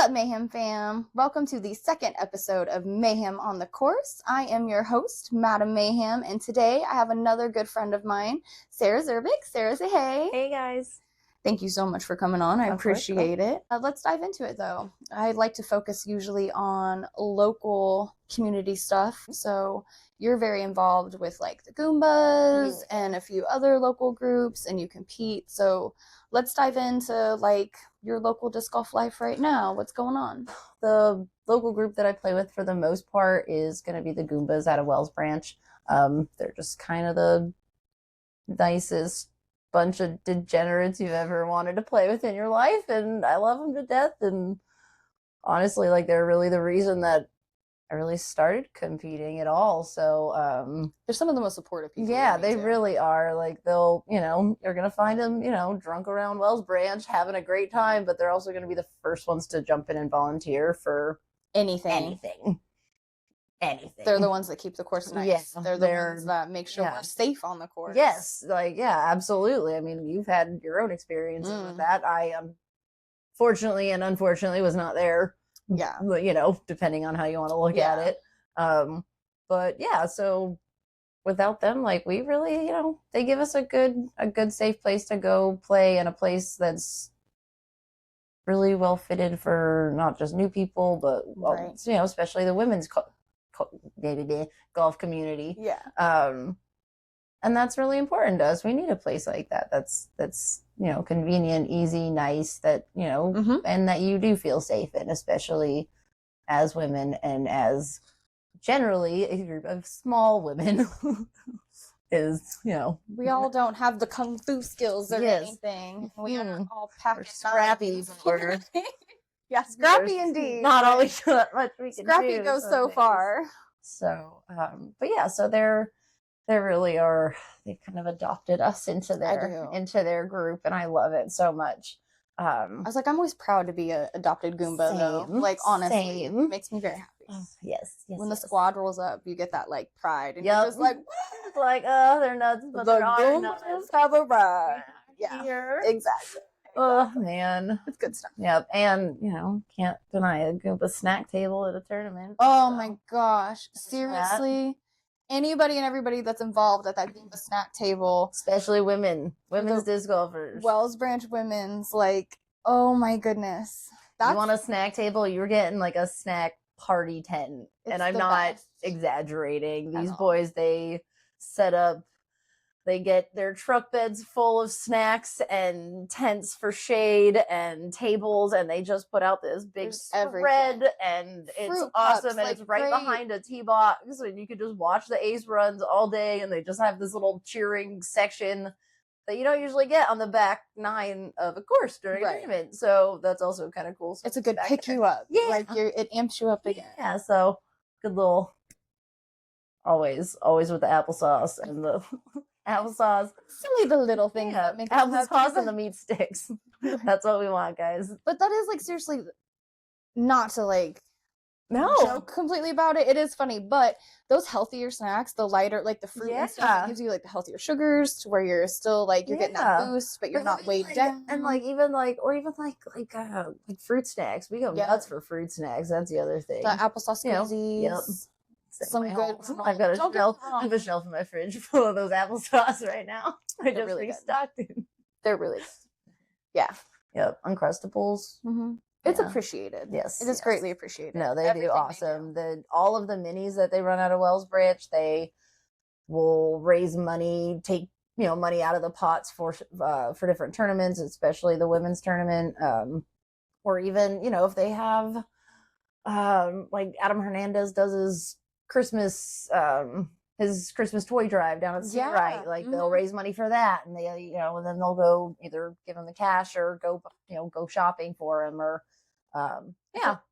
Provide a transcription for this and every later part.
up, Mayhem fam? Welcome to the second episode of Mayhem on the Course. I am your host, Madam Mayhem, and today I have another good friend of mine, Sarah Szirbik. Sarah, say hey. Hey, guys. Thank you so much for coming on. I appreciate it. Let's dive into it, though. I like to focus usually on local community stuff. So you're very involved with like the Goombas and a few other local groups, and you compete. So let's dive into like your local disc golf life right now. What's going on? The local group that I play with for the most part is going to be the Goombas out of Wells Branch. They're just kind of the nicest bunch of degenerates you've ever wanted to play with in your life, and I love them to death. And honestly, like, they're really the reason that I really started competing at all. So they're some of the most supportive people. Yeah, they really are. Like, they'll, you're gonna find them, drunk around Wells Branch having a great time, but they're also gonna be the first ones to jump in and volunteer for anything. They're the ones that keep the course nice. Yeah, they're the ones that make sure we're safe on the course. Yes, absolutely. I mean, you've had your own experiences with that. I fortunately and unfortunately was not there. Yeah, depending on how you want to look at it. But yeah, so without them, like, we really, they give us a good safe place to go play, and a place that's really well fitted for not just new people, but especially the women's golf community. And that's really important to us. We need a place like that. That's convenient, easy, nice, that, and that you do feel safe in, especially as women and as generally a group of small women is, we all don't have the kung fu skills or anything. We are all packed scrappy. Yeah, scrappy indeed. Not always that much we can Scrappy goes so far. So, but yeah, so they really are. They've kind of adopted us into their group, and I love it so much. I was like, I'm always proud to be an adopted Goomba, though. Like, honestly, it makes me very happy. Yes. When the squad rolls up, you get that like pride, and you're just like, it's like, oh, they're nuts, but the they're nuts. have arrived. Yeah, exactly. Oh man, it's good stuff. Yep, and can't deny a Goomba snack table at a tournament. Oh my gosh, seriously. Anybody and everybody that's involved at that Goomba snack table, especially women's disc golfers, Wells Branch women's, like, oh my goodness. You want a snack table, you're getting like a snack party tent. And I'm not exaggerating. These boys, they set up, they get their truck beds full of snacks and tents for shade and tables, and they just put out this big spread, and it's awesome. And it's right behind a tee box, and you could just watch the ace runs all day, and they just have this little cheering section that you don't usually get on the back nine of a course during a tournament. So that's also kind of cool. So it's a good pick you up. Yeah. Like, it amps you up again. Yeah, so good little, always with the applesauce and the applesauce. Silly the little things that make applesauce and the meat sticks. That's what we want, guys. But that is, like, seriously, not to, like, joke completely about it. It is funny, but those healthier snacks, the lighter, like the fruit and stuff, it gives you like the healthier sugars to where you're still like you're getting that boost, but you're not weighed down. And like even fruit snacks. We go nuts for fruit snacks. That's the other thing. The applesauce koozies. Yep. Some good. I've got I have a shelf in my fridge full of those applesauce right now. I just restocked it. They're really good. Yeah. Yep. Uncrustables. Mm-hmm. It's appreciated. Yes. It is greatly appreciated. No, they do awesome. All of the minis that they run out of Wells Branch, they will raise money, take money out of the pots for different tournaments, especially the women's tournament. Or even, if they have like Adam Hernandez does his Christmas toy drive down at the right. Like they'll raise money for that, and they and then they'll go either give him the cash or go shopping for him, or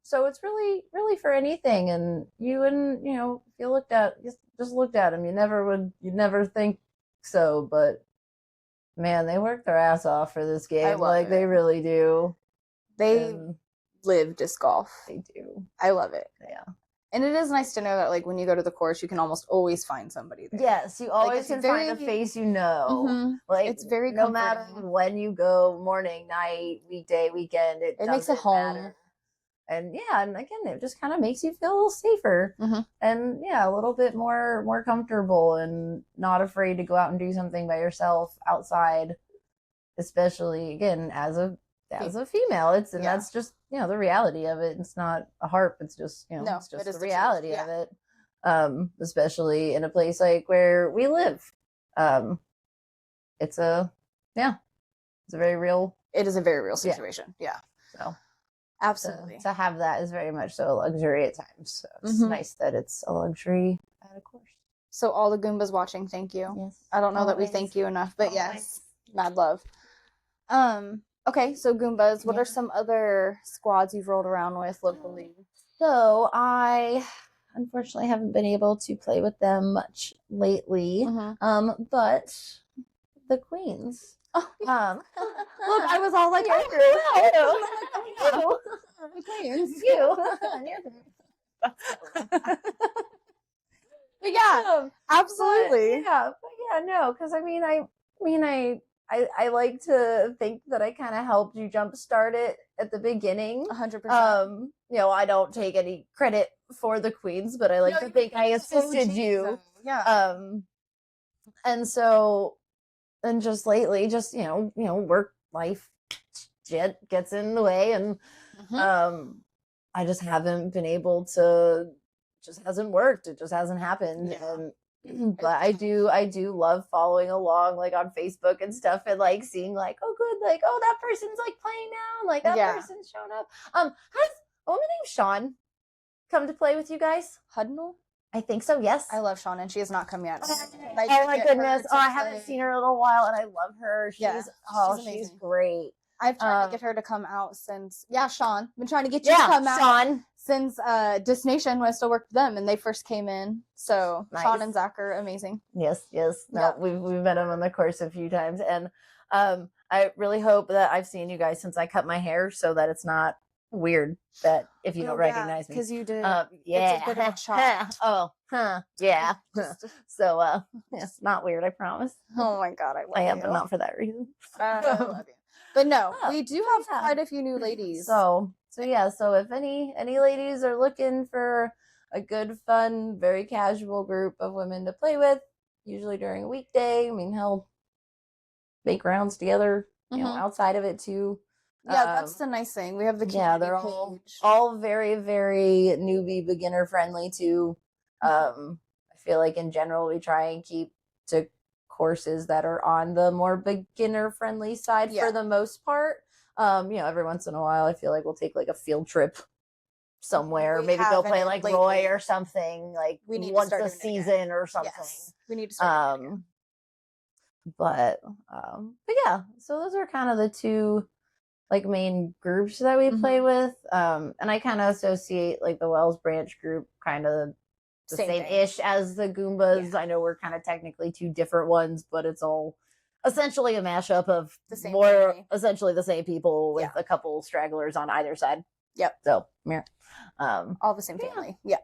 so it's really for anything. And if you looked at them, you'd never think so, but man, they work their ass off for this game. Like, they really do. They live disc golf. They do. I love it. Yeah. And it is nice to know that, like, when you go to the course, you can almost always find somebody there. Yes, you always can find a face you know. Mm-hmm. Like, it's very no comforting. matter when you go, morning, night, weekday, weekend, it makes it home. Matter. and yeah, and again, it just kind of makes you feel a little safer, and yeah, a little bit more comfortable, and not afraid to go out and do something by yourself outside, especially again as a female. That's just the reality of it. It's not a harp. It's just it's just the reality of it. Especially in a place like where we live. It's a very real. It is a very real situation. Yeah. So absolutely. To have that is very much so a luxury at times. So it's nice that it's a luxury at a course. So all the Goombas watching, thank you. Yes. I don't know that we thank you enough, but yes, mad love. Okay, so Goombas, what are some other squads you've rolled around with locally? So I unfortunately haven't been able to play with them much lately. But the Queens. Oh, look, I was all like, the Queens, you. But yeah, absolutely. Because I like to think that I kind of helped you jumpstart it at the beginning. 100%. I don't take any credit for the Queens, but I like to think I assisted you. Yeah. And so, and just lately, work life gets in the way, and I just haven't been able to. Just hasn't worked. It just hasn't happened. Yeah. But I do love following along like on Facebook and stuff, and like seeing like, oh good, like, oh, that person's like playing now, like that person's shown up. Has a woman named Sean come to play with you guys? Hudnall? I think so, yes. I love Sean, and she has not come yet. Oh my goodness. I haven't seen her in a while, and I love her. She's great. I've tried to get her to come out since Sean. Been trying to get you to come out since Destination when I still worked with them and they first came in. So nice. Sean and Zach are amazing. Yes. No, we've met them on the course a few times, and I really hope that I've seen you guys since I cut my hair, so that it's not weird that if you don't recognize me, because you did. It's a bit of a shock. So it's not weird, I promise. Oh my god, I love you. But not for that reason. I love you. But no, we do have quite a few new ladies. So if any ladies are looking for a good, fun, very casual group of women to play with, usually during a weekday, hell, make rounds together, outside of it too. Yeah, that's the nice thing. We have the community they're all very, very newbie, beginner friendly too. I feel like in general we try and keep to courses that are on the more beginner friendly side for the most part. Every once in a while I feel like we'll take like a field trip somewhere, maybe go play like lately. Roy or something, like we need once a season or something. Yes. We need to start but yeah, so those are kind of the two like main groups that we play with, and I kind of associate like the Wells Branch group kind of the same-ish as the Goombas. I know we're kind of technically two different ones, but it's all essentially a mashup of essentially the same people with a couple stragglers on either side. Yep. So, all the same family. Yeah.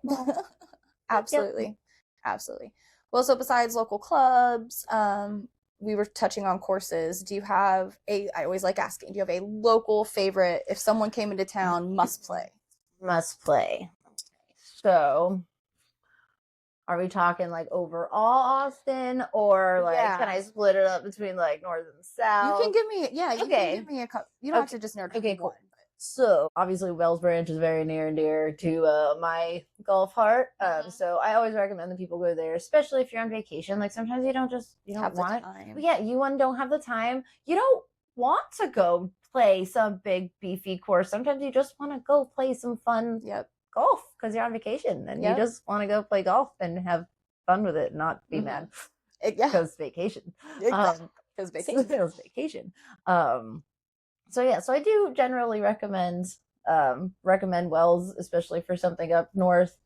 Absolutely. Absolutely. Well, so besides local clubs, we were touching on courses. Do you have I always like asking, do you have a local favorite if someone came into town, must play? Must play. So, are we talking like overall Austin, or like can I split it up between like north and south? You can give me you can give me a couple. You don't have to just narrow down cool. So obviously Wells Branch is very near and dear to my golf heart. So I always recommend that people go there, especially if you're on vacation. Like sometimes you don't want it. But you don't have the time. You don't want to go play some big beefy course. Sometimes you just want to go play some fun golf because you're on vacation and you just want to go play golf and have fun with it, and not be mad because vacation. Because vacation. So I do generally recommend Wells, especially for something up north.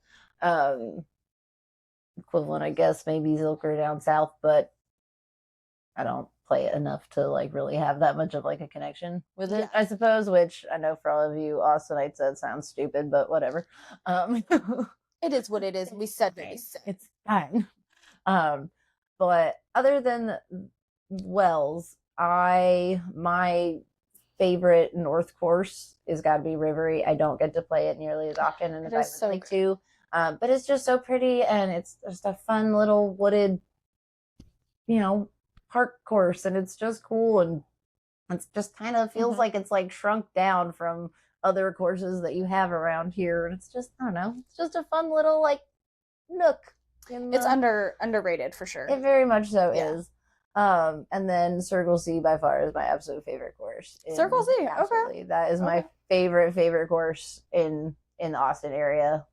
Equivalent, I guess, maybe Zilker down south, but I don't play it enough to like really have that much of like a connection with it, I suppose, which I know for all of you Austinites that sounds stupid, but whatever. It is what it is. We said what we said. It's fine. But other than Wells, my favorite North course is got to be Rivery. I don't get to play it nearly as often and as I would like to, but it's just so pretty, and it's just a fun little wooded, park course, and it's just cool, and it's just kind of feels like it's like shrunk down from other courses that you have around here, and it's just, I don't know, it's just a fun little like nook. It's underrated for sure. It very much so is. And then Circle C by far is my absolute favorite course. Circle C, absolutely. okay. That is my favorite course in the Austin area.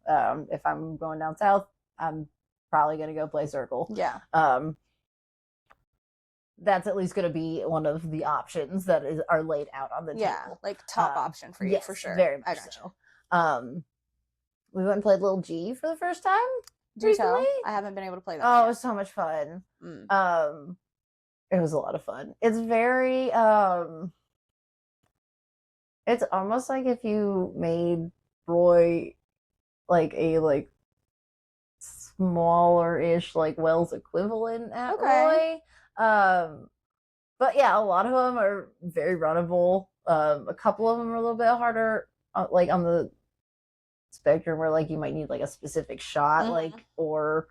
If I'm going down south, I'm probably gonna go play Circle. Yeah. That's at least going to be one of the options that are laid out on the table. Yeah, like top option for you, yes, for sure. Very much so. We went and played Little G for the first time. Do tell. I haven't been able to play that. Oh, it was so much fun. It was a lot of fun. It's very it's almost like if you made Roy like a smaller-ish like Wells equivalent at Roy. But yeah, a lot of them are very runnable. A couple of them are a little bit harder, like on the spectrum where like you might need like a specific shot, like, or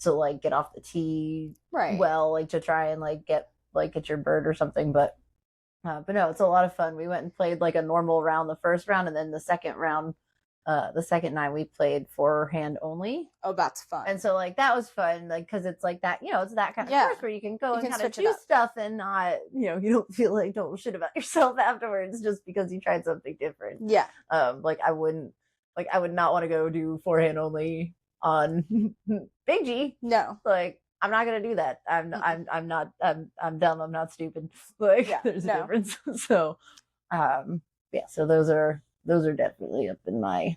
to like get off the tee well, like to try and like get your bird or something. But no, it's a lot of fun. We went and played like a normal round the first round, and then the second round, the second night we played 4-hand only. Oh, that's fun. And so like that was fun, like because it's like that, it's that kind of course where you can go and kind of do stuff and not, you don't feel like don't shit about yourself afterwards just because you tried something different. Yeah. Like I would not want to go do 4-hand only on Big G. No. Like I'm not gonna do that. I'm dumb. I'm not stupid. Like there's a difference. So so those are definitely up in my.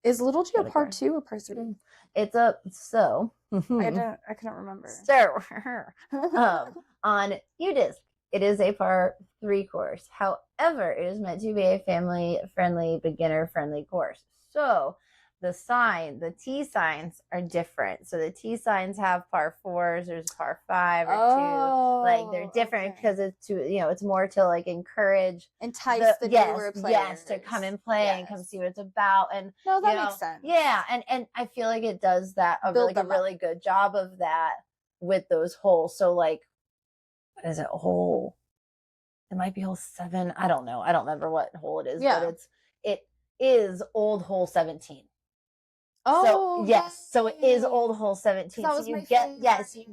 Is Little G a part 2 or part 3? It's up so. I couldn't remember. So on UDisc, it is a part 3 course. However, it is meant to be a family-friendly, beginner-friendly course. So the T signs are different. So the T signs have par 4s, there's par 5 or 2. Like they're different because it's to, it's more to like encourage, entice the newer players. Yes, to come and play and come see what it's about. And no, that makes sense. Yeah, and I feel like it does that a really good job of that with those holes. So like, what is it? Hole? It might be hole 7. I don't know. I don't remember what hole it is. Yeah. But it is old hole 17. Oh, so yes, so it is old hole 17. So you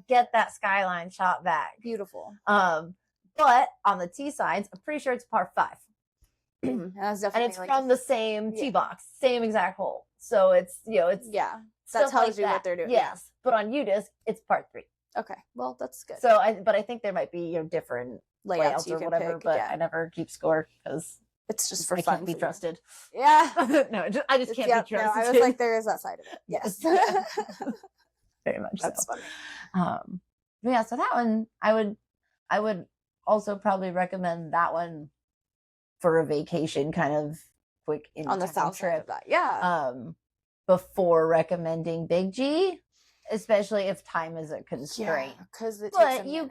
get that skyline shot back. Beautiful. But on the T sides, I'm pretty sure it's par 5. And it's from the same tee box, same exact hole. So it's that tells you what they're doing. Yes, but on UDisc, it's part 3. Okay, well that's good. So I think there might be different layouts or whatever, pick, but I never keep score because it's just for I fun. Can't be trusted. Yeah. No, I just can't be trusted. No, I was like, there is that side of it. Yes. Very much. That's funny. Yeah. So that one, I would also probably recommend that one for a vacation, kind of quick on the south trip. That. Yeah. Before recommending Big G, especially if time is a constraint. Because it takes you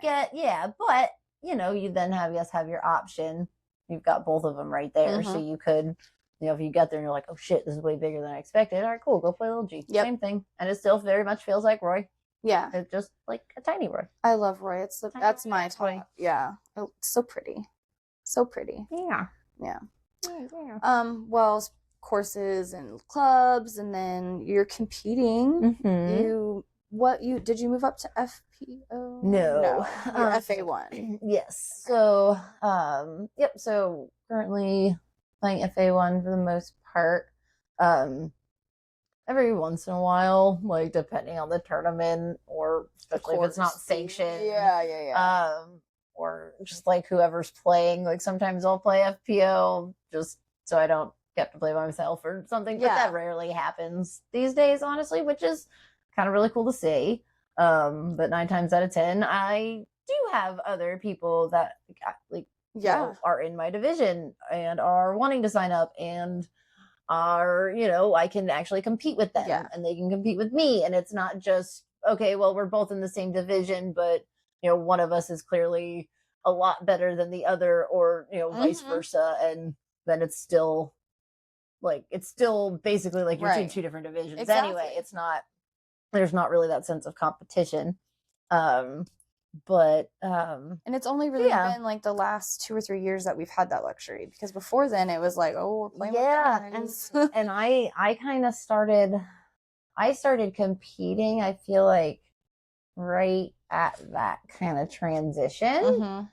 then have your option. You've got both of them right there. So you could, if you get there and you're like, oh shit, this is way bigger than I expected. All right, cool. Go play Little G. Yep. Same thing. And it still very much feels like Roy. Yeah. It's just like a tiny Roy. I love Roy. That's my toy. Yeah. Oh, so pretty. So pretty. Yeah. Yeah. Well, courses and clubs, and then you're competing. Did you move up to FPO? No. You're FA1. Yes. So, so currently playing FA1 for the most part. Every once in a while, like depending on the tournament, or especially if it's not sanctioned. Yeah. Or just like whoever's playing. Like sometimes I'll play FPO just so I don't get to play by myself or something. But that rarely happens these days, honestly, which is kind of really cool to see. But 9 times out of 10, I do have other people that are in my division and are wanting to sign up and are, I can actually compete with them and they can compete with me. And it's not just, okay, well, we're both in the same division, but one of us is clearly a lot better than the other, or vice versa, and then it's still basically like you're Right. two different divisions. Exactly. Anyway, there's not really that sense of competition. But and it's only really been like the last 2 or 3 years that we've had that luxury, because before then it was like, oh, we're playing with guys. and I kind of started competing, I feel like, right at that kind of transition.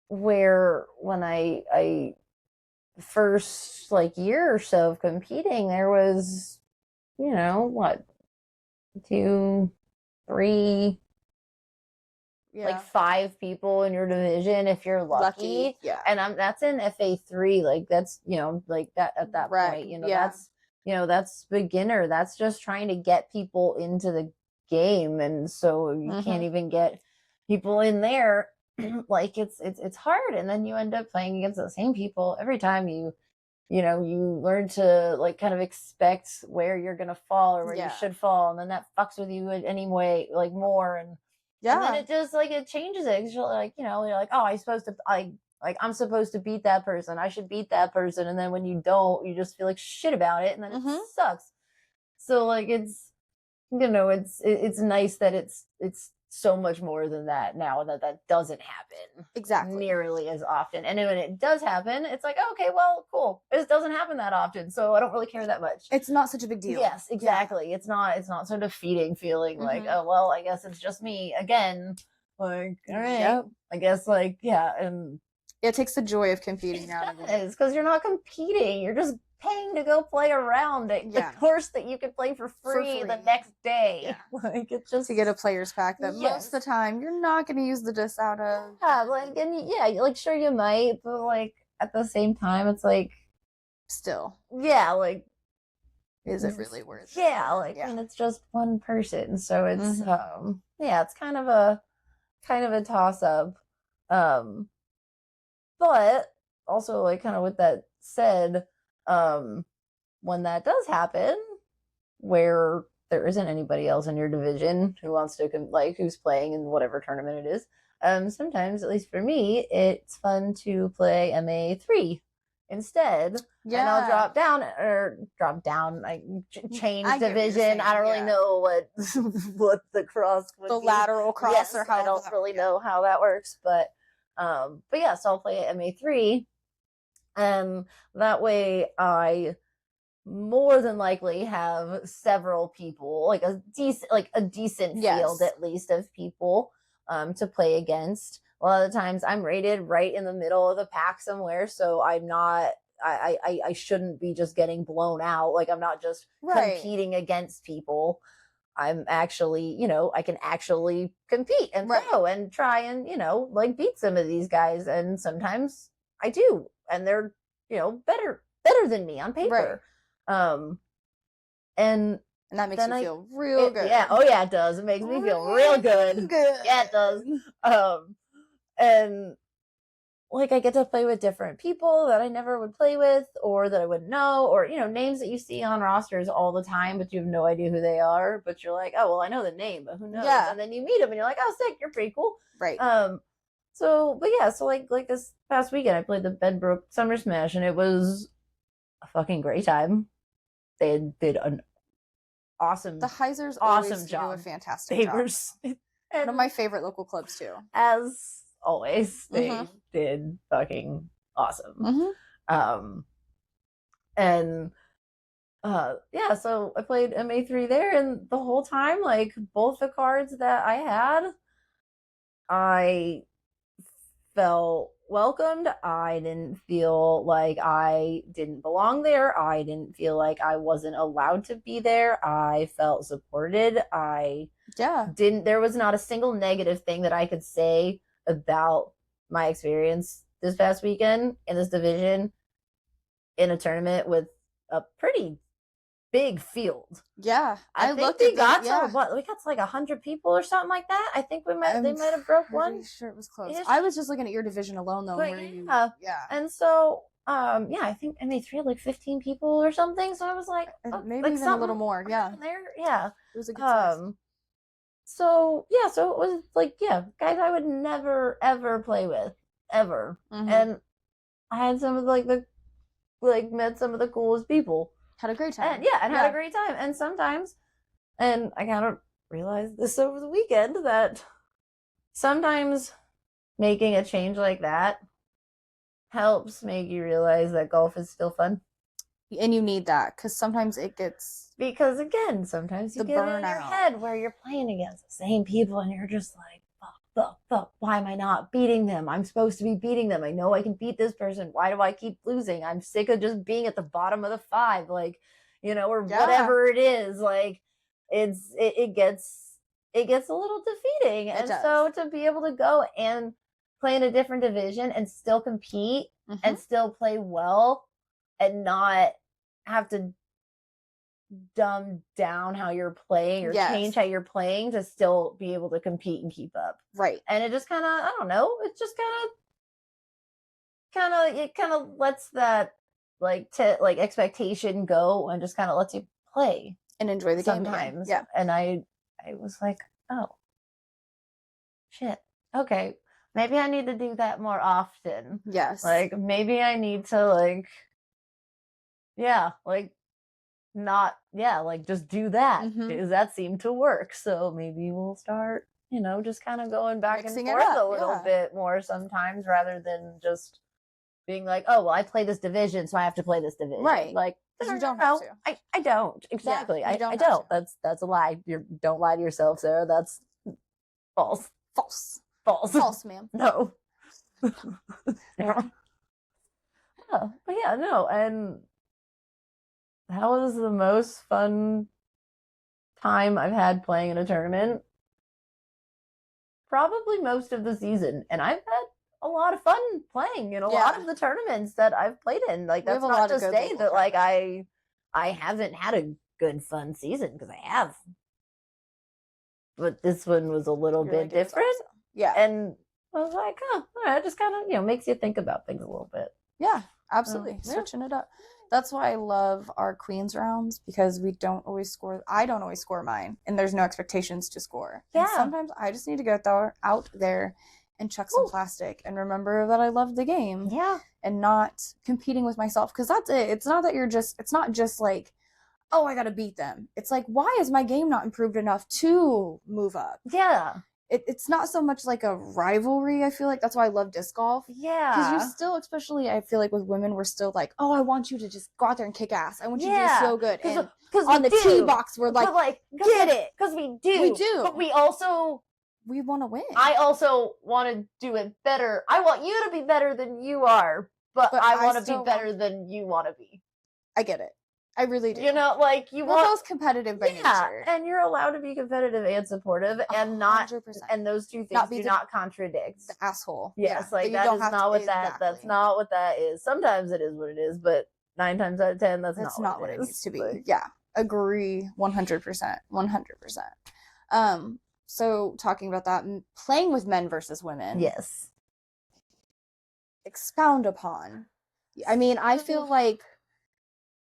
Where when I first like year or so of competing, there was what, 2, 3, like 5 people in your division if you're lucky. Yeah. And that's in FA3, like that's like that at that point, that's beginner, that's just trying to get people into the game, and so you can't even get people in there. Like it's hard, and then you end up playing against the same people every time. You learn to like kind of expect where you're gonna fall or where you should fall, and then that fucks with you anyway, like more, and then it just like it changes it, because you're like, you're like, oh, I'm supposed to beat that person, I should beat that person, and then when you don't, you just feel like shit about it, and then it sucks. So like it's nice that it's so much more than that now, that doesn't happen nearly as often. And when it does happen, it's like, okay, well, cool, it doesn't happen that often, so I don't really care that much. It's not such a big deal. Yes, exactly. It's not so defeating feeling like, oh well, I guess it's just me again, like, all right, I guess, like, and it takes the joy of competing out of it, because you're not competing, you're just paying to go play around at the course that you can play for free the next day. Like, it's just to get a player's pack that most of the time you're not going to use the disc out of. Like sure you might, but like at the same time it's like, still, like, is it really worth it? And it's just one person, so it's it's kind of a toss up. But also, like, kind of with that said, when that does happen, where there isn't anybody else in your division who wants to who's playing in whatever tournament it is, sometimes, at least for me, it's fun to play MA3 instead. And I'll drop down. I change division. I don't really know what the cross would be. Lateral cross, or how I don't really know how that works, but yes, I'll play at MA3. That way I more than likely have several people, like a decent field at least of people to play against. A lot of the times I'm rated right in the middle of the pack somewhere, so I'm not I shouldn't be just getting blown out. Like, I'm not just competing against people. I'm actually, I can actually compete and throw and try and, like, beat some of these guys, and sometimes I do, and they're, better than me on paper. And that makes you feel real good. Yeah. Oh yeah, it does. It makes me feel real good. Yeah, it does. And like, I get to play with different people that I never would play with, or that I wouldn't know, or, names that you see on rosters all the time, but you have no idea who they are, but you're like, oh, well, I know the name, but who knows? And then you meet them and you're like, oh, sick, you're pretty cool. Right. So like this past weekend, I played the Bedbrook Summer Smash, and it was a fucking great time. They did an awesome, the Heisers awesome job. Do a fantastic job. One of my favorite local clubs too. As always, they did fucking awesome. So I played MA3 there, and the whole time, like, both the cards that I had, I felt welcomed. I didn't feel like I didn't belong there. I didn't feel like I wasn't allowed to be there. I felt supported. There was not a single negative thing that I could say about my experience this past weekend in this division, in a tournament with a pretty big field. I think we got like 100 people or something like that. I think they might have broke one. Sure, it was close. I was just looking at your division alone though. And so I think MA3 had like 15 people or something. So I was like, maybe even a little more. There, it was a good size. so it was like, yeah, guys I would never ever play with ever. And I had some of met some of the coolest people. Had a great time. And had a great time. And sometimes, and I kind of realized this over the weekend, that sometimes making a change like that helps make you realize that golf is still fun. And you need that, because sometimes it gets... Because, again, sometimes you get in your head where you're playing against the same people and you're just like, fuck, why am I not beating them? I'm supposed to be beating them. I know I can beat this person. Why do I keep losing? I'm sick of just being at the bottom of the 5, or whatever it is. Like, it gets a little defeating. And so to be able to go and play in a different division and still compete and still play well and not have to dumb down how you're playing or change how you're playing to still be able to compete and keep up. Right. And it just kind of, I don't know, it just kind of lets that expectation go and just kind of lets you play and enjoy the game sometimes. Yeah. And I was like, oh shit, okay, maybe I need to do that more often. Yes. Like, maybe I need to just do that, because that seemed to work. So maybe we'll start, just kind of going back and forth a little bit more sometimes, rather than just being like, oh, well, I play this division, so I have to play this division. Right. Like, you don't have to. I don't. Exactly. Yeah, I don't. That's a lie. Don't lie to yourself, Sarah. That's false. False, ma'am. No. Yeah. But yeah, no, and that was the most fun time I've had playing in a tournament. Probably most of the season. And I've had a lot of fun playing in a lot of the tournaments that I've played in. Like, that's not to say that I haven't had a good fun season, because I have. But this one was a little bit different. Awesome. Yeah. And I was like, oh, it just kind of, makes you think about things a little bit. Yeah, absolutely. Switching it up. That's why I love our Queens rounds, because I don't always score mine, and there's no expectations to score. Yeah. And sometimes I just need to go out there and chuck some plastic and remember that I love the game. Yeah. And not competing with myself, because that's it. It's not that it's not just like, oh, I got to beat them. It's like, why is my game not improved enough to move up? Yeah. It's not so much like a rivalry, I feel like. That's why I love disc golf. Yeah. Because you're still, especially, I feel like with women, we're still like, oh, I want you to just go out there and kick ass. I want you to do so good. And on the tee box, we're like, get it. Because we do. We do. But we also... we want to win. I also want to do it better. I want you to be better than you are, but I want to be better than you want to be. I get it. I really do. We're both competitive by nature. And you're allowed to be competitive and supportive, and not 100%. And those two things do not contradict. The asshole. Yes, that is not what that. That's not what that is. Sometimes it is what it is, but 9 times out of 10, that's not what it needs to be. Yeah, agree 100%. 100%. So talking about that, playing with men versus women. Yes. Expound upon. I mean, I feel like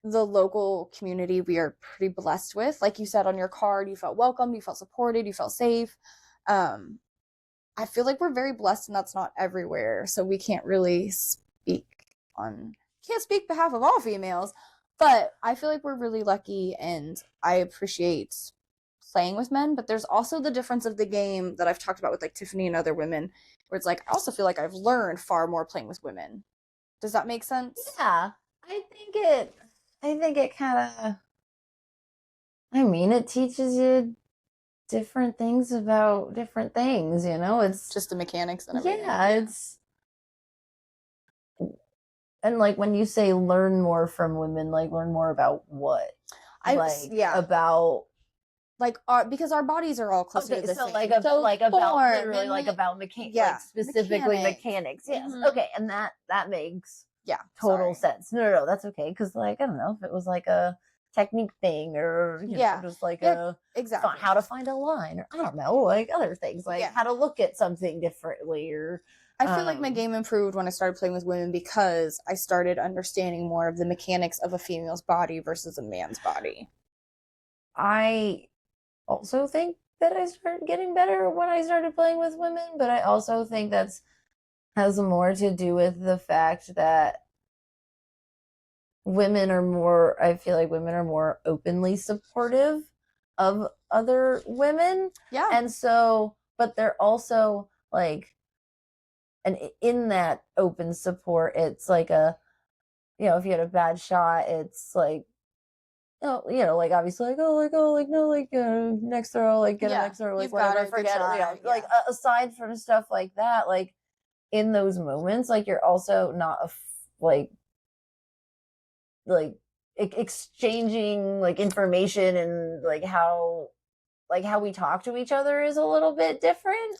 the local community we are pretty blessed with. Like you said on your card, you felt welcome, you felt supported, you felt safe. I feel like we're very blessed, and that's not everywhere. So we can't really can't speak behalf of all females, but I feel like we're really lucky, and I appreciate playing with men. But there's also the difference of the game that I've talked about with like Tiffany and other women, where it's like, I also feel like I've learned far more playing with women. Does that make sense? Yeah, I think it kind of, it teaches you different things about different things, it's just the mechanics and everything. Yeah, and like when you say learn more from women, like learn more about what? About because our bodies are all close to the same. About mechanics, specifically mechanics. Yes. Mm-hmm. Okay, and that makes total sense. No, that's okay, because I don't know if it was like a technique thing, or just like how to find a line, or I don't know, like other things, like how to look at something differently, or I feel like my game improved when I started playing with women, because I started understanding more of the mechanics of a female's body versus a man's body. I also think that I started getting better when I started playing with women, but I also think has more to do with the fact that I feel like women are more openly supportive of other women. Yeah. And so, but they're also like, and in that open support, it's like if you had a bad shot, it's like, like obviously like, no, like, next throw, like get a next throw, like whatever, forget it. Like aside from stuff like that, like in those moments, like you're also not like exchanging like information and like how we talk to each other is a little bit different.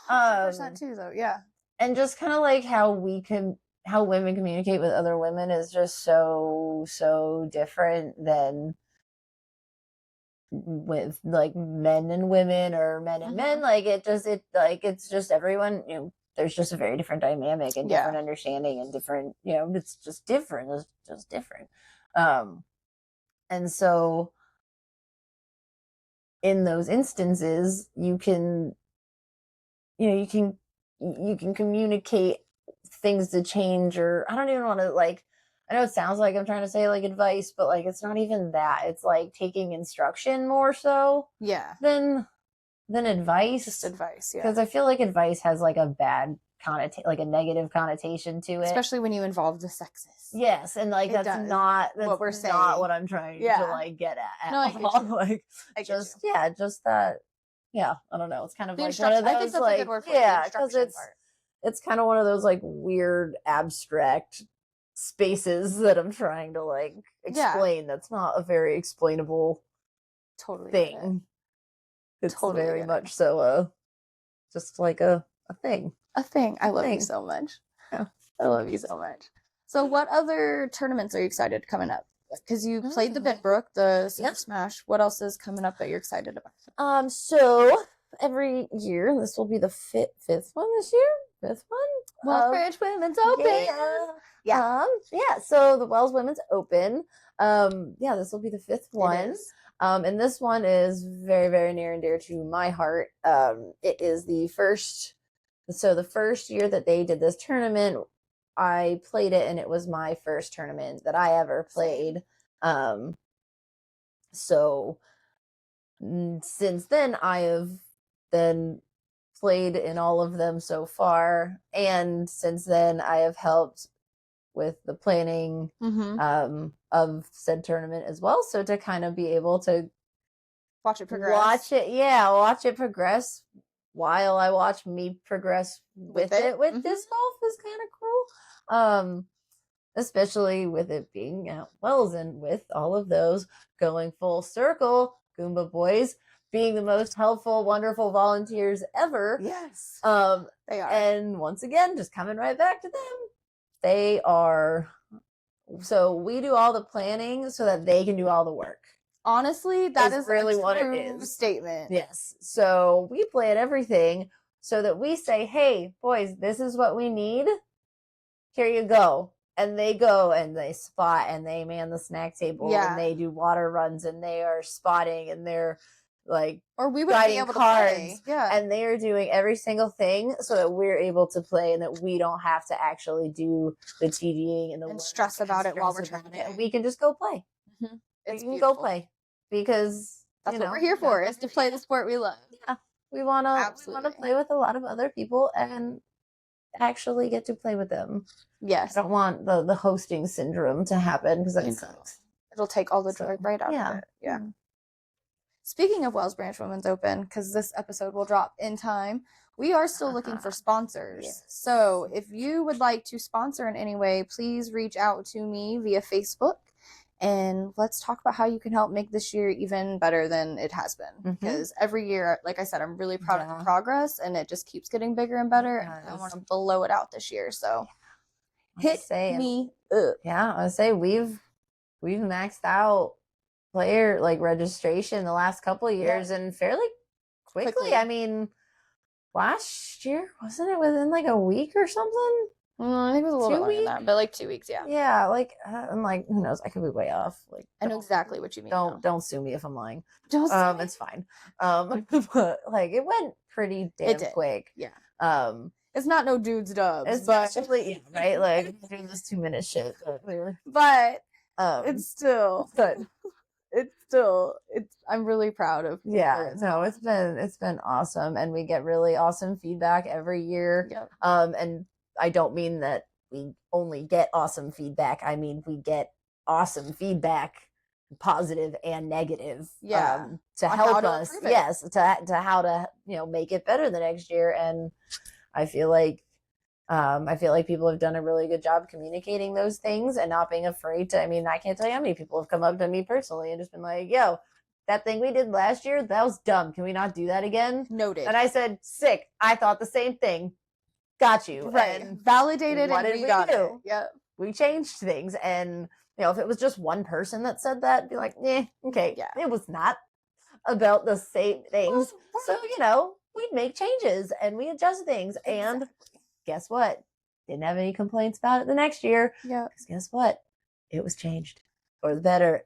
100% too, though. Yeah. And just kind of like how women communicate with other women is just so different than with like men and women or men and men. Like it's just everyone, there's just a very different dynamic and different understanding and different, it's just different. It's just different. And so in those instances, you can communicate things to change, or I don't even want to I know it sounds like I'm trying to say like advice, but like it's not even that. It's like taking instruction more so than advice. Just advice, yeah. Because I feel like advice has like a bad like a negative connotation to it, especially when you involve the sexes. Yes, and like that's not what we're saying. Not what I'm trying to like get at. No, all. Like just that. Yeah, I don't know. It's kind of like one of those, I think that's like, a good word for because it's kind of one of those like weird abstract spaces that I'm trying to like explain. That's not a very explainable thing. It's very much so just like a thing. A thing. I love you so much. Yeah. I love you so much. So what other tournaments are you excited coming up? Because you played the Bitbrook, the Super Smash. What else is coming up that you're excited about? So every year, this will be the fifth one this year. Fifth one? Wells Branch Women's Open. Yeah. So the Wells Women's Open. This will be the fifth one. And this one is very, very near and dear to my heart. It is the first year that they did this tournament, I played it, and it was my first tournament that I ever played. So since then, I have then played in all of them so far, and since then, I have helped with the planning of said tournament as well. So to kind of be able to watch it progress, watch it progress while I watch me progress with it with disc golf is kind of cool. Especially with it being at Wells and with all of those going full circle, Goomba Boys being the most helpful, wonderful volunteers ever. Yes. They are. And once again, just coming right back to them. They are. So we do all the planning so that they can do all the work. Honestly, that is really what it is. Statement. Yes. So we plan everything so that we say, hey, boys, this is what we need. Here you go. And they go and they spot and they man the snack table and they do water runs and they are spotting and they're like, or we would be able cards, to play. Yeah. And they are doing every single thing so that we're able to play and that we don't have to actually do the TDing and stress about it while we're trying it. We can just go play. Mm-hmm. We can go play because that's what we're here for, is to play the sport we love. Yeah. We want to play with a lot of other people and actually get to play with them. Yes. I don't want the hosting syndrome to happen because that sucks. It'll take all the joy right out of it. Yeah. Speaking of Wells Branch Women's Open, because this episode will drop in time, we are still looking for sponsors. Yes. So if you would like to sponsor in any way, please reach out to me via Facebook. And let's talk about how you can help make this year even better than it has been. Because every year, like I said, I'm really proud of the progress, and it just keeps getting bigger and better. And I want to blow it out this year. So hit me up. Yeah, I would say we've maxed out player registration the last couple of years and fairly quickly. I mean, last year wasn't it within like a week or something? I think it was a little 2 longer than that, but like 2 weeks, yeah. Yeah, like I'm like, who knows? I could be way off. Like, I know exactly what you mean. Don't sue me if I'm lying. Don't sue me. It's fine. But like it went pretty damn quick. Yeah. It's not no dude's dubs, but yeah, right? Like doing this 2-minute shit. But it's still I'm really proud of it's been awesome, and we get really awesome feedback every year. Yep. And I don't mean that we only get awesome feedback. I mean we get awesome feedback, positive and negative, to help us, to how to make it better the next year. And I feel like people have done a really good job communicating those things and not being afraid to. I mean, I can't tell you how many people have come up to me personally and just been like, yo, that thing we did last year, that was dumb. Can we not do that again? Noted. And I said, sick. I thought the same thing. Got you. Right. And validated, and we got it. Yep. We changed things. And, if it was just one person that said that, be like, okay. Yeah. It was not about the same things. So, we'd make changes and we adjust things. Exactly. And guess what? Didn't have any complaints about it the next year. Yeah. Because guess what? It was changed for the better.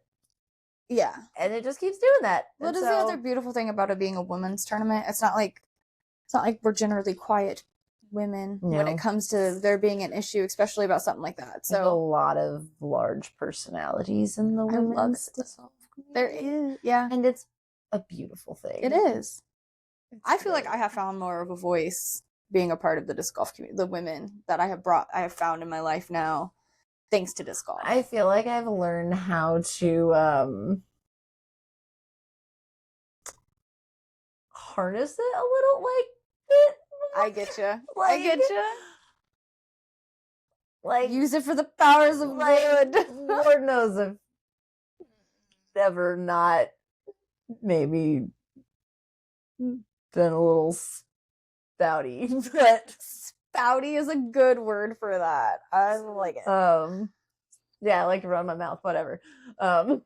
Yeah. And it just keeps doing that. What is the other beautiful thing about it being a women's tournament? It's not like we're generally quiet women when it comes to there being an issue, especially about something like that. So there's a lot of large personalities in the women's disc golf community. There is, yeah. And it's a beautiful thing. It is. I feel like I have found more of a voice being a part of the disc golf community, the women that I have found in my life now, thanks to disc golf. I feel like I've learned how to harness it a little, I get you. Like, use it for the powers of good. Lord knows I've never not maybe been a little spouty, but spouty is a good word for that. I like it. Yeah, I like to run my mouth, whatever. But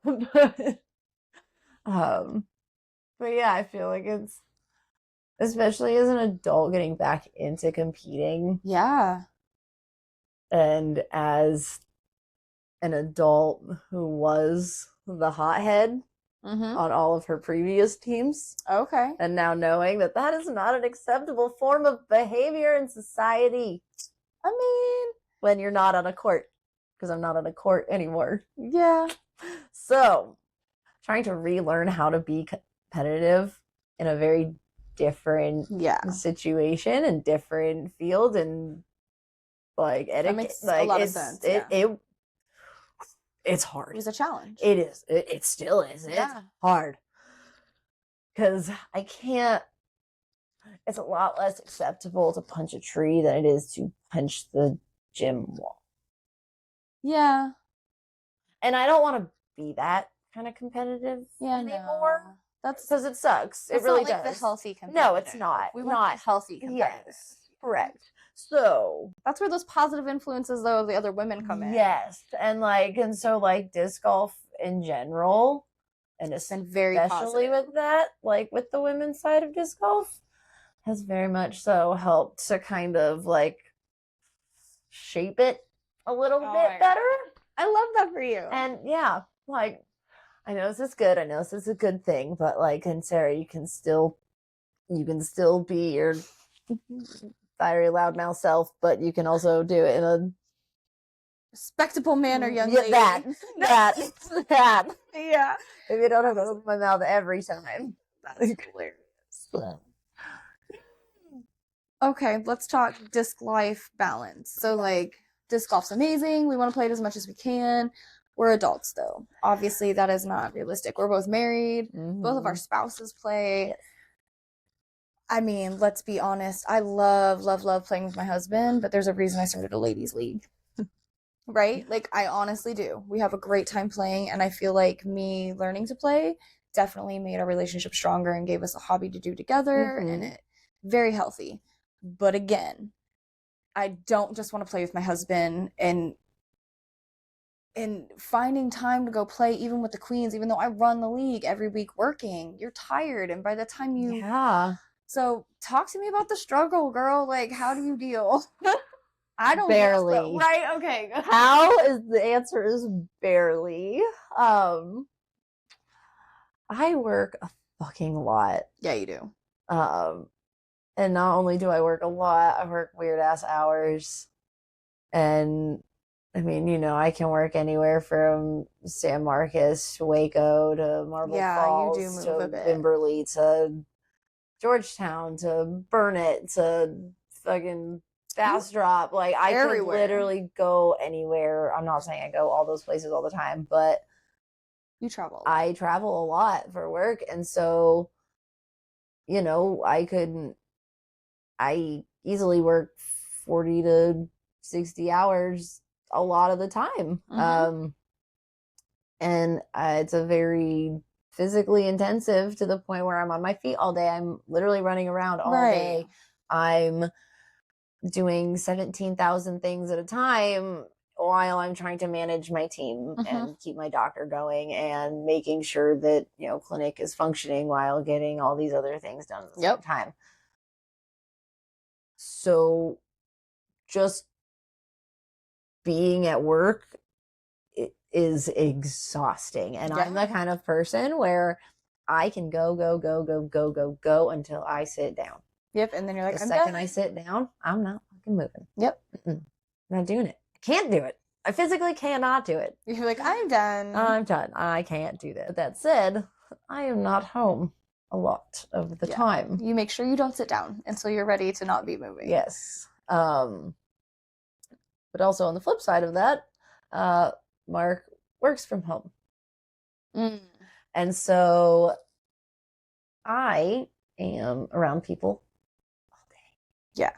yeah, I feel like it's, especially as an adult getting back into competing. Yeah. And as an adult who was the hothead on all of her previous teams. Okay. And now knowing that that is not an acceptable form of behavior in society. I mean, when you're not on a court, because I'm not on a court anymore. Yeah. So, trying to relearn how to be competitive in a very different situation and different field, and like etiquette. That makes a lot of sense. It's hard. It was a challenge. It is. It still is. It's hard. Because I can't. It's a lot less acceptable to punch a tree than it is to punch the gym wall. Yeah. And I don't want to be that kind of competitive anymore. No. That's because it sucks. It really not like does. The healthy competitive. No, it's not. We want not healthy competitive. Yes. Correct. So that's where those positive influences, though, of the other women come in. Yes, and so disc golf in general, and it's been very especially positive. With that, like with the women's side of disc golf, has very much so helped to kind of like shape it a little bit better. I love that for you. And yeah, like I know this is good. I know this is a good thing, but like, and Sarah, you can still be your fiery loudmouth self, but you can also do it in a respectable manner, young lady. That. Yeah. If you don't have to open my mouth every time. That's hilarious. Okay, let's talk disc life balance. So like disc golf's amazing. We want to play it as much as we can. We're adults though. Obviously that is not realistic. We're both married. Mm-hmm. Both of our spouses play. Yes. I mean, let's be honest. I love playing with my husband, but there's a reason I started a ladies' league. Right? Like, I honestly do. We have a great time playing, and I feel like me learning to play definitely made our relationship stronger and gave us a hobby to do together, and it very healthy. But again, I don't just want to play with my husband, and finding time to go play even with the queens, even though I run the league every week working, you're tired, and by the time you... Yeah. So talk to me about the struggle, girl. Like, how do you deal? I don't barely. Think so. Right? Okay. How is the answer is barely. I work a fucking lot. Yeah, you do. And not only do I work a lot, I work weird ass hours. And I mean, you know, I can work anywhere from San Marcos to Waco to Marble Falls you do move to a bit. Kimberly to Georgetown to Burnett to fucking Bastrop. Like I could literally go anywhere. I'm not saying I go all those places all the time, but you travel. I travel a lot for work, and so you know, I easily work 40 to 60 hours a lot of the time. And it's a very physically intensive to the point where I'm on my feet all day. I'm literally running around all day. I'm doing 17,000 things at a time while I'm trying to manage my team and keep my doctor going and making sure that, you know, clinic is functioning while getting all these other things done at the same time. So just being at work is exhausting. And I'm the kind of person where I can go until I sit down. Yep. And then you're like, the second I sit down, I'm not fucking moving. Yep. I'm not doing it. I can't do it. I physically cannot do it. You're like, I'm done. I'm done. I can't do that. That said, I am not home a lot of the time. You make sure you don't sit down until you're ready to not be moving. Yes. But also on the flip side of that, Mark works from home. And so I am around people all day. Yeah.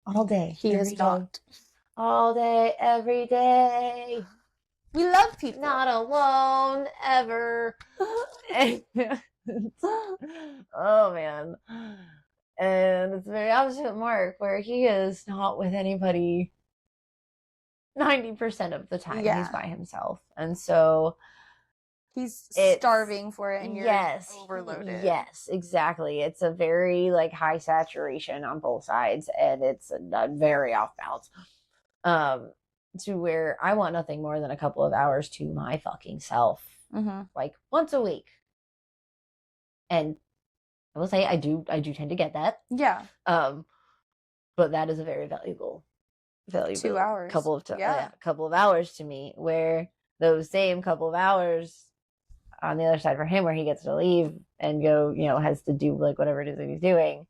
All day. He is not. All day, every day. We love people. Not alone, ever. Oh, man. And it's very opposite of Mark, where he is not with anybody 90% of the time. He's by himself. And so he's starving for it and you're overloaded. Yes, exactly. It's a very like high saturation on both sides, and it's a very off balance. To where I want nothing more than a couple of hours to my fucking self. Like once a week. And I will say I do tend to get that. Yeah. But that is a very valuable 2 hours. Couple of hours to me, where those same couple of hours on the other side for him, where he gets to leave and go, you know, has to do like whatever it is that he's doing,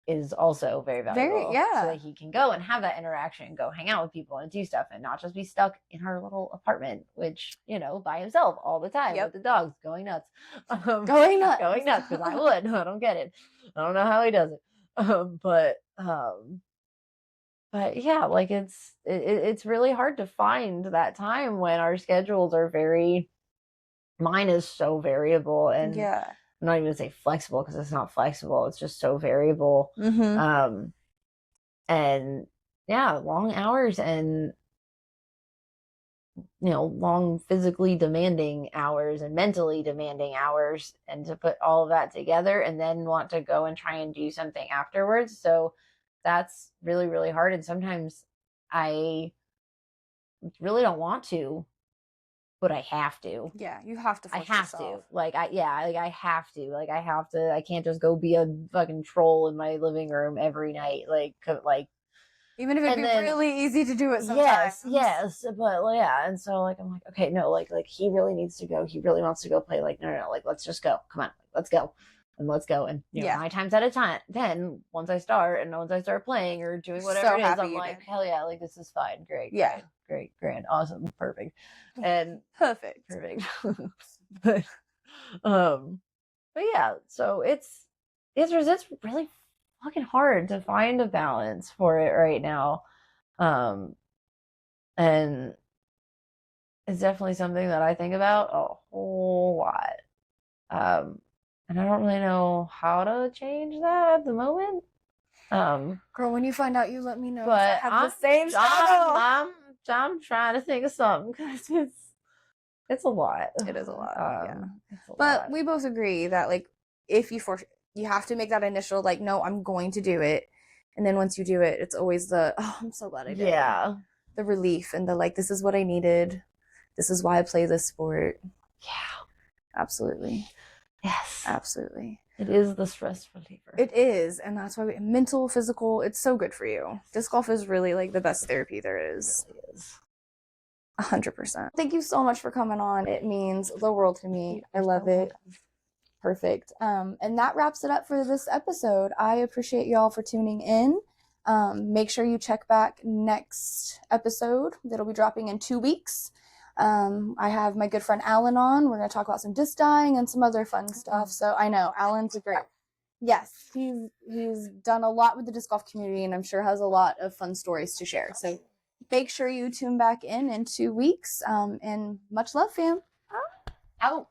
is also very valuable. So that he can go and have that interaction, go hang out with people and do stuff, and not just be stuck in our little apartment, which, you know, by himself all the time with the dogs going nuts. Going nuts, because I would. I don't get it. I don't know how he does it. But yeah, like it's really hard to find that time when our schedules are mine is so variable, and I'm not even gonna say flexible, because it's not flexible. It's just so variable. And yeah, long hours, and you know, long physically demanding hours and mentally demanding hours, and to put all of that together and then want to go and try and do something afterwards. So that's really, really hard. And sometimes I really don't want to, but I have to. Yeah, you have to. I have to. I have to. I can't just go be a fucking troll in my living room every night. Even if it'd be really easy to do it sometimes. Yes. But yeah. And so like, I'm like, okay, no, like he really needs to go. He really wants to go play. Like, no, like, let's just go. Come on, let's go. And let's go. And you know, 9 times out of 10, once I start playing or doing whatever it is, I'm like, hell yeah, like this is fine. Great. Yeah. Great. Grand. Awesome. Perfect. And perfect. But yeah, so it's really fucking hard to find a balance for it right now. And it's definitely something that I think about a whole lot. And I don't really know how to change that at the moment. Girl, when you find out, you let me know. But I have the same struggle. I'm trying to think of something, because it's a lot. It is a lot. But we both agree that like if you have to make that initial like, no, I'm going to do it. And then once you do it, it's always the, oh, I'm so glad I did. Yeah. The relief and the like, this is what I needed. This is why I play this sport. Yeah. Absolutely. Yes. Absolutely. It is the stress reliever. It is. And that's why mental, physical, it's so good for you. Disc golf is really like the best therapy there is. It really is. 100%. Thank you so much for coming on. It means the world to me. I love it. Perfect. And that wraps it up for this episode. I appreciate y'all for tuning in. Make sure you check back next episode. That'll be dropping in 2 weeks. I have my good friend Alan on. We're going to talk about some disc dyeing and some other fun stuff. So I know Alan's great. Yes, he's done a lot with the disc golf community, and I'm sure has a lot of fun stories to share. So make sure you tune back in 2 weeks. And much love, fam. Out.